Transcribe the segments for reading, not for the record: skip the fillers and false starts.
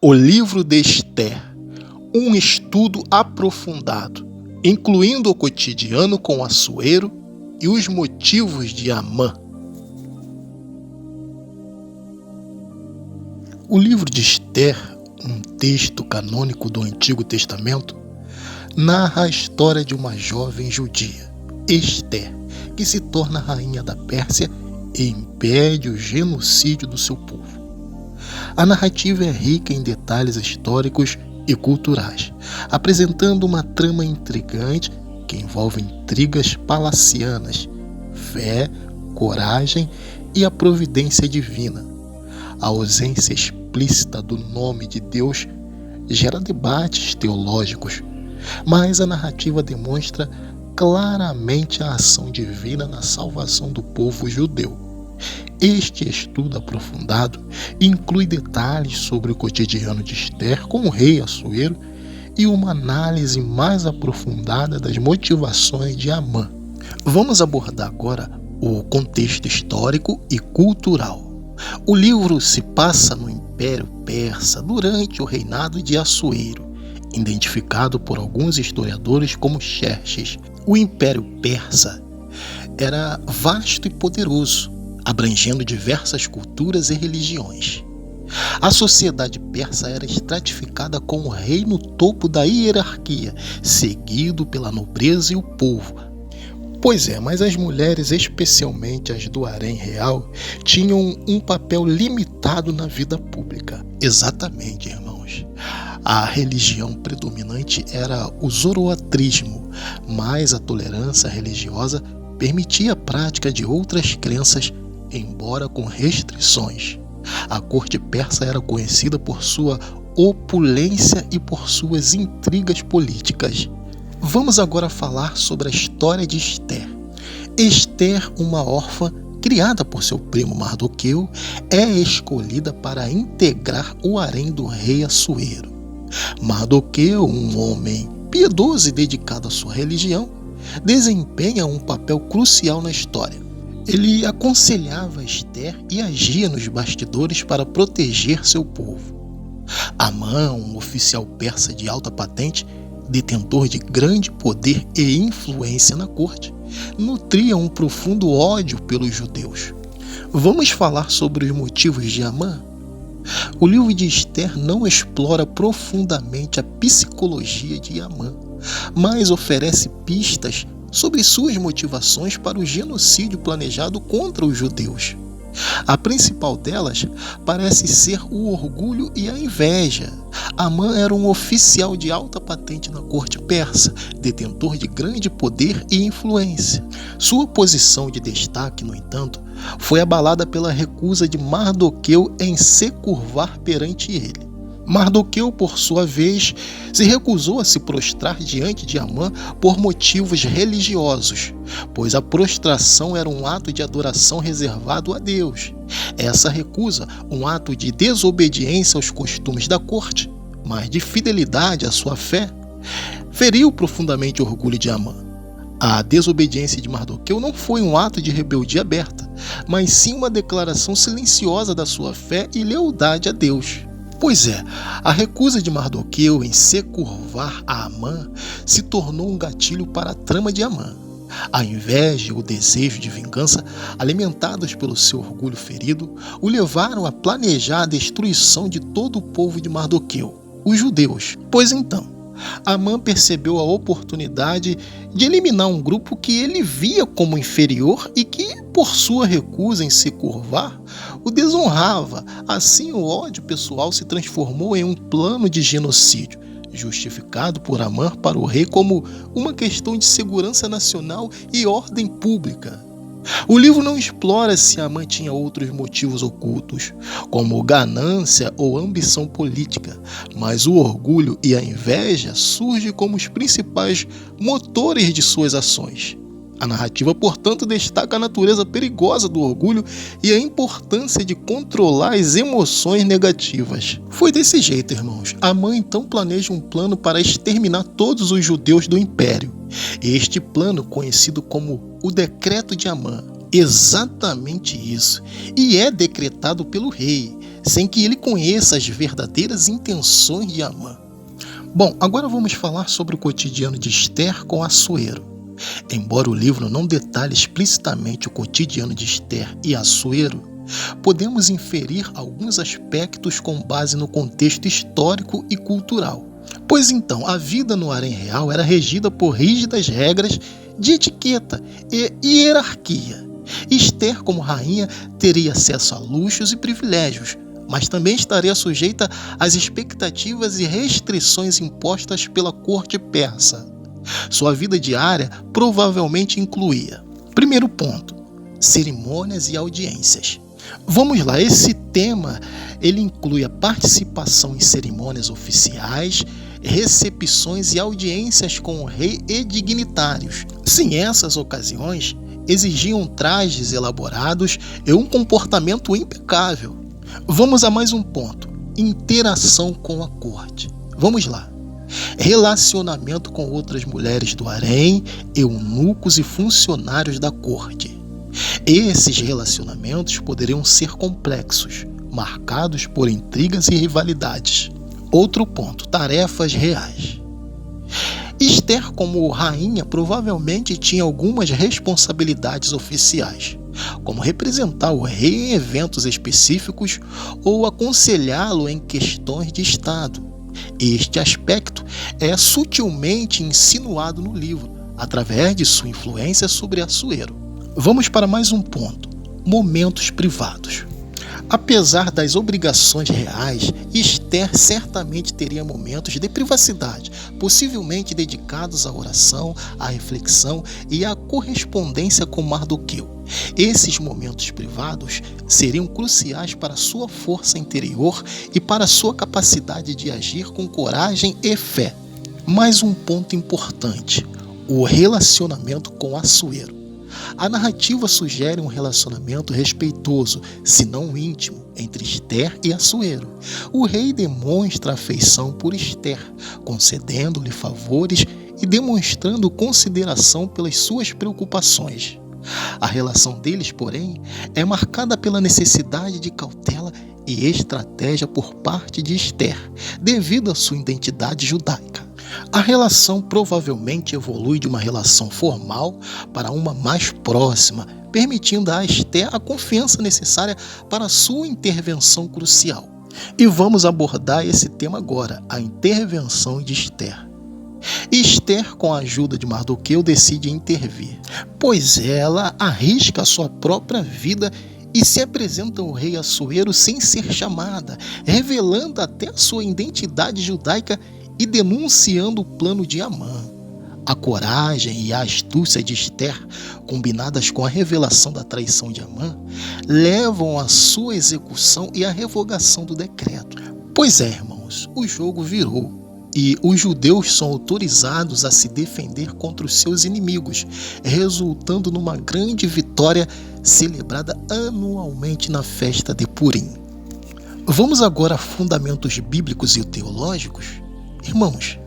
O livro de Esther, um estudo aprofundado, incluindo o cotidiano com Assuero e os motivos de Amã. O livro de Esther, um texto canônico do Antigo Testamento, narra a história de uma jovem judia, Esther, que se torna rainha da Pérsia e impede o genocídio do seu povo. A narrativa é rica em detalhes históricos e culturais, apresentando uma trama intrigante que envolve intrigas palacianas, fé, coragem e a providência divina. A ausência explícita do nome de Deus gera debates teológicos, mas a narrativa demonstra claramente a ação divina na salvação do povo judeu. Este estudo aprofundado inclui detalhes sobre o cotidiano de Esther com o rei Assuero e uma análise mais aprofundada das motivações de Amã. Vamos abordar agora o contexto histórico e cultural. O livro se passa no Império Persa durante o reinado de Assuero, identificado por alguns historiadores como Xerxes. O Império Persa era vasto e poderoso, abrangendo diversas culturas e religiões. A sociedade persa era estratificada com o rei no topo da hierarquia, seguido pela nobreza e o povo. Mas as mulheres, especialmente as do harém real, tinham um papel limitado na vida pública. Exatamente, irmãos. A religião predominante era o zoroastrismo, mas a tolerância religiosa permitia a prática de outras crenças, embora com restrições. A corte persa era conhecida por sua opulência e por suas intrigas políticas. Vamos agora falar sobre a história de Esther. Esther, uma órfã criada por seu primo Mardoqueu, é escolhida para integrar o harém do rei Assuero. Mardoqueu, um homem piedoso e dedicado à sua religião, desempenha um papel crucial na história. Ele aconselhava Esther e agia nos bastidores para proteger seu povo. Amã, um oficial persa de alta patente, detentor de grande poder e influência na corte, nutria um profundo ódio pelos judeus. Vamos falar sobre os motivos de Amã? O livro de Esther não explora profundamente a psicologia de Amã, mas oferece pistas sobre suas motivações para o genocídio planejado contra os judeus. A principal delas parece ser o orgulho e a inveja. Amã era um oficial de alta patente na corte persa, detentor de grande poder e influência. Sua posição de destaque, no entanto, foi abalada pela recusa de Mardoqueu em se curvar perante ele. Mardoqueu, por sua vez, se recusou a se prostrar diante de Amã por motivos religiosos, pois a prostração era um ato de adoração reservado a Deus. Essa recusa, um ato de desobediência aos costumes da corte, mas de fidelidade à sua fé, feriu profundamente o orgulho de Amã. A desobediência de Mardoqueu não foi um ato de rebeldia aberta, mas sim uma declaração silenciosa da sua fé e lealdade a Deus. A recusa de Mardoqueu em se curvar a Amã se tornou um gatilho para a trama de Amã. A inveja e o desejo de vingança, alimentados pelo seu orgulho ferido, o levaram a planejar a destruição de todo o povo de Mardoqueu, os judeus. Amã percebeu a oportunidade de eliminar um grupo que ele via como inferior e que, por sua recusa em se curvar, o desonrava. Assim, o ódio pessoal se transformou em um plano de genocídio, justificado por Amã para o rei como uma questão de segurança nacional e ordem pública. O livro não explora se Amã tinha outros motivos ocultos, como ganância ou ambição política, mas o orgulho e a inveja surgem como os principais motores de suas ações. A narrativa, portanto, destaca a natureza perigosa do orgulho e a importância de controlar as emoções negativas. Foi desse jeito, irmãos. Amã então planeja um plano para exterminar todos os judeus do império. Este plano, conhecido como o Decreto de Amã, exatamente isso, e é decretado pelo rei. sem que ele conheça as verdadeiras intenções de Amã. Bom, agora vamos falar sobre o cotidiano de Esther com Assuero. Embora o livro não detalhe explicitamente o cotidiano de Esther e Assuero, podemos inferir alguns aspectos com base no contexto histórico e cultural. Pois então, a vida no harém real era regida por rígidas regras de etiqueta e hierarquia. Esther, como rainha, teria acesso a luxos e privilégios, mas também estaria sujeita às expectativas e restrições impostas pela corte persa. Sua vida diária provavelmente incluía: primeiro ponto, cerimônias e audiências. Vamos lá, esse tema ele inclui a participação em cerimônias oficiais, recepções e audiências com o rei e dignitários. Sim, essas ocasiões exigiam trajes elaborados e um comportamento impecável. Vamos a mais um ponto: interação com a corte. Vamos lá. Relacionamento com outras mulheres do harém, eunucos e funcionários da corte. Esses relacionamentos poderiam ser complexos, marcados por intrigas e rivalidades. Outro ponto: tarefas reais. Esther, como rainha, provavelmente tinha algumas responsabilidades oficiais, como representar o rei em eventos específicos ou aconselhá-lo em questões de Estado. Este aspecto é sutilmente insinuado no livro, através de sua influência sobre Assuero. Vamos para mais um ponto: momentos privados. Apesar das obrigações reais, Esther certamente teria momentos de privacidade, possivelmente dedicados à oração, à reflexão e à correspondência com Mardoqueu. Esses momentos privados seriam cruciais para sua força interior e para sua capacidade de agir com coragem e fé. Mais um ponto importante: o relacionamento com Assuero. A narrativa sugere um relacionamento respeitoso, se não íntimo, entre Esther e Assuero. O rei demonstra afeição por Esther, concedendo-lhe favores e demonstrando consideração pelas suas preocupações. A relação deles, porém, é marcada pela necessidade de cautela e estratégia por parte de Esther, devido à sua identidade judaica. A relação provavelmente evolui de uma relação formal para uma mais próxima, permitindo a Esther a confiança necessária para sua intervenção crucial. E vamos abordar esse tema agora: a intervenção de Esther. Esther, com a ajuda de Mardoqueu, decide intervir, pois ela arrisca a sua própria vida e se apresenta ao rei Assuero sem ser chamada, revelando até a sua identidade judaica e denunciando o plano de Amã. A coragem e a astúcia de Esther, combinadas com a revelação da traição de Amã, levam à sua execução e à revogação do decreto. Pois é, irmãos, o jogo virou e os judeus são autorizados a se defender contra os seus inimigos, resultando numa grande vitória celebrada anualmente na festa de Purim. Vamos agora a fundamentos bíblicos e teológicos? Irmãos,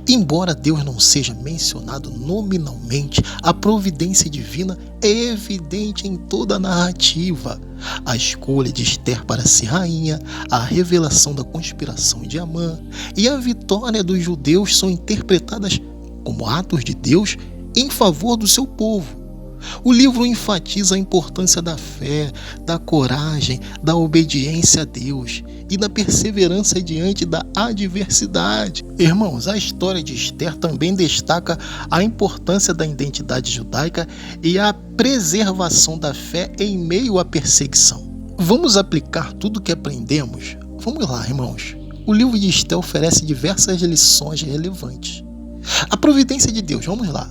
embora Deus não seja mencionado nominalmente, a providência divina é evidente em toda a narrativa. A escolha de Esther para ser rainha, a revelação da conspiração de Amã e a vitória dos judeus são interpretadas como atos de Deus em favor do seu povo. O livro enfatiza a importância da fé, da coragem, da obediência a Deus e da perseverança diante da adversidade. Irmãos, a história de Esther também destaca a importância da identidade judaica e a preservação da fé em meio à perseguição. Vamos aplicar tudo o que aprendemos? Vamos lá, irmãos. O livro de Esther oferece diversas lições relevantes. A providência de Deus, vamos lá.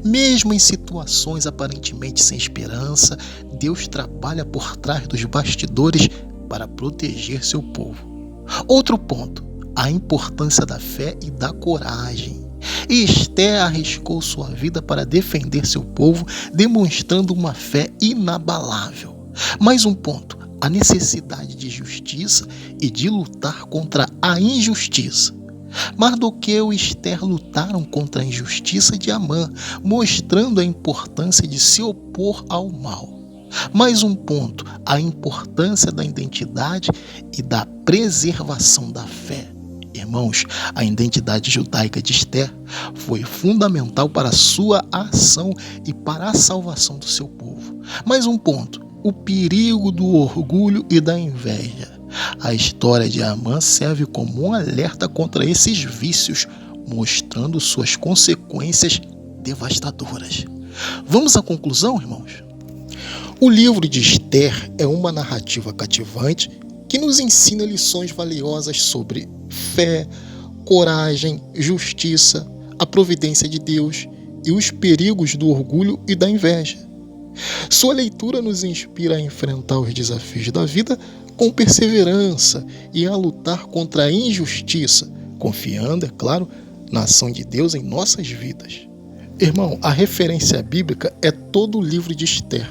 Mesmo em situações aparentemente sem esperança, Deus trabalha por trás dos bastidores para proteger seu povo. Outro ponto: a importância da fé e da coragem. Esther arriscou sua vida para defender seu povo, demonstrando uma fé inabalável. Mais um ponto: a necessidade de justiça e de lutar contra a injustiça. Mardoqueu e Esther lutaram contra a injustiça de Amã, mostrando a importância de se opor ao mal. Mais um ponto, a importância da identidade e da preservação da fé. Irmãos, a identidade judaica de Esther foi fundamental para a sua ação e para a salvação do seu povo. Mais um ponto, o perigo do orgulho e da inveja. A história de Amã serve como um alerta contra esses vícios, mostrando suas consequências devastadoras. Vamos à conclusão, irmãos? O livro de Esther é uma narrativa cativante que nos ensina lições valiosas sobre fé, coragem, justiça, a providência de Deus e os perigos do orgulho e da inveja. Sua leitura nos inspira a enfrentar os desafios da vida com perseverança e a lutar contra a injustiça, confiando, é claro, na ação de Deus em nossas vidas. Irmão, a referência bíblica é todo o livro de Esther.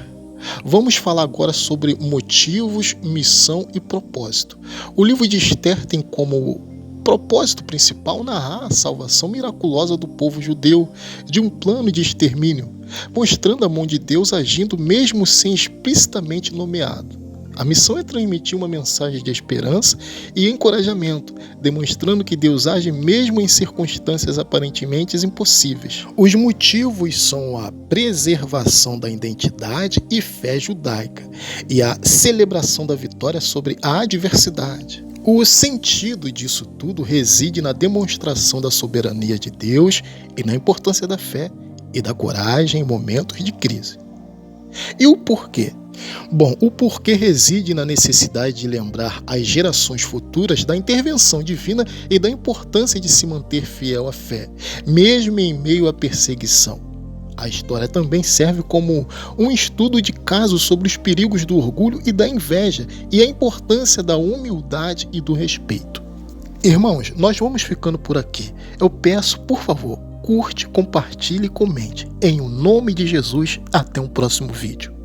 Vamos falar agora sobre motivos, missão e propósito. O livro de Esther tem como propósito principal narrar a salvação miraculosa do povo judeu de um plano de extermínio, mostrando a mão de Deus agindo mesmo sem explicitamente nomeado. A missão é transmitir uma mensagem de esperança e encorajamento, demonstrando que Deus age mesmo em circunstâncias aparentemente impossíveis. Os motivos são a preservação da identidade e fé judaica e a celebração da vitória sobre a adversidade. O sentido disso tudo reside na demonstração da soberania de Deus e na importância da fé e da coragem em momentos de crise. E o porquê? Bom, o porquê reside na necessidade de lembrar as gerações futuras da intervenção divina e da importância de se manter fiel à fé, mesmo em meio à perseguição. A história também serve como um estudo de caso sobre os perigos do orgulho e da inveja e a importância da humildade e do respeito. Irmãos, nós vamos ficando por aqui. Eu peço, por favor, curte, compartilhe e comente. Em o nome de Jesus, até um próximo vídeo.